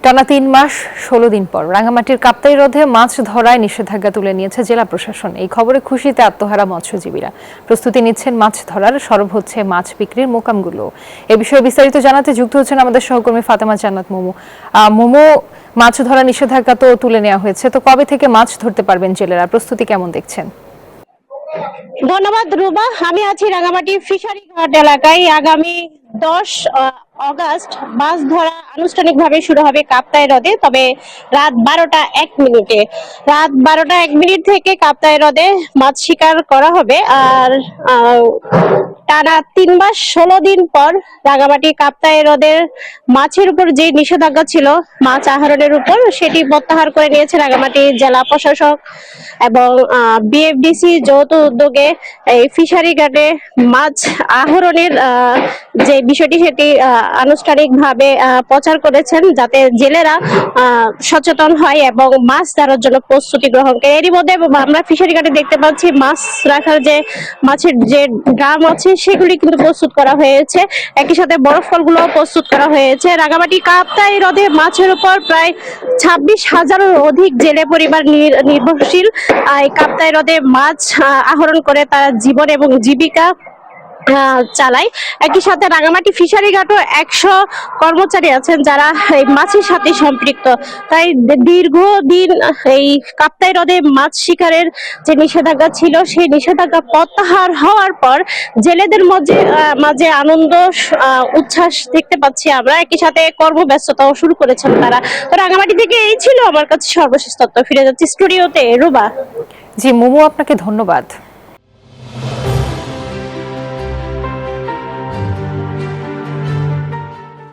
টানা ৩ মাস ১৬ দিন পর রাঙ্গামাটির কাপ্তাই হ্রদে মাছ ধরায় নিষেধাজ্ঞা তুলে নিয়েছে জেলা প্রশাসন। এই খবরে খুশিতে আত্মহারা মৎস্যজীবীরা। প্রস্তুতি নিচ্ছেন মাছ ধরার, সরব হচ্ছে মাছ বিক্রির মোকামগুলো। এ বিষয়ে বিস্তারিত জানাতে যুক্ত হচ্ছেন আমাদের সহকর্মী ফাতেমা জান্নাত মোমো। মোমো, মাছ ধরা নিষেধাজ্ঞা তো তুলে নেওয়া হয়েছে, তো কবে থেকে মাছ ধরতে পারবেন জেলেরা? প্রস্তুতি কেমন দেখছেন? ধন্যবাদ রুবা। আমি আছি রাঙ্গামাটি ফিশারি ঘাট এলাকায়। আগামী 10 অগাস্ট মাছ ধরা আনুষ্ঠানিকভাবে শুরু হবে কাপ্তাই হ্রদে, তবে রাত 12টা 1 মিনিটে। রাত 12টা 1 মিনিট থেকে কাপ্তাই হ্রদে মাছ শিকার করা হবে। আর টানা 3 মাস 16 দিন পর রাঙ্গামাটি কাপ্তাই হ্রদের মাছের উপর যে নিষেধাজ্ঞা ছিল মাছ আহরণের উপর, সেটি প্রত্যাহার করে নিয়েছে রাঙ্গামাটি জেলা প্রশাসক এবং বিএফডিসি যৌথ উদ্যোগে এই ফিশারি ঘাটে মাছ আহরণের যে বিষয়টি সেটি আনুষ্ঠানিকভাবে প্রচার করেছেন, যাতে জেলেরা সচেতন হয় এবং মাছ ধরার জন্য প্রস্তুতি গ্রহণ করে। এরই মধ্যে আমরা ফিশারি ঘাটে দেখতে পাচ্ছি মাছ রাখার যে মাছের যে ড্রাম আছে সেগুলি কিন্তু প্রস্তুত করা হয়েছে, একই সাথে বরফ ফলগুলো প্রস্তুত করা হয়েছে। রাঙ্গামাটি কাপ্তাই হ্রদে মাছের উপর প্রায় 26,000-এর অধিক জেলে পরিবার নির্ভরশীল। এই কাপ্তাই হ্রদে মাছ আহরণ করে তারা জীবন এবং জীবিকা চালায়। একই সাথে রাঙ্গামাটি ফিশারি ঘাটও 100 কর্মচারী আছেন যারা এই মাছের সাথে সম্পৃক্ত। তাই দীর্ঘদিন এই কাপ্তাই হ্রদে মাছ শিকারের যে নিষেধাজ্ঞা ছিল সেই নিষেধাজ্ঞা প্রত্যাহার হওয়ার পর জেলেদের মাঝে আনন্দ উচ্ছ্বাস দেখতে পাচ্ছি আমরা। একই সাথে কর্মব্যস্ততাও শুরু করেছেন তারা। তো রাঙ্গামাটি থেকে এই ছিল আমার কাছে সর্বশেষ তথ্য। ফিরে যাচ্ছি স্টুডিওতে রুবা। জি মোমো, আপনাকে ধন্যবাদ।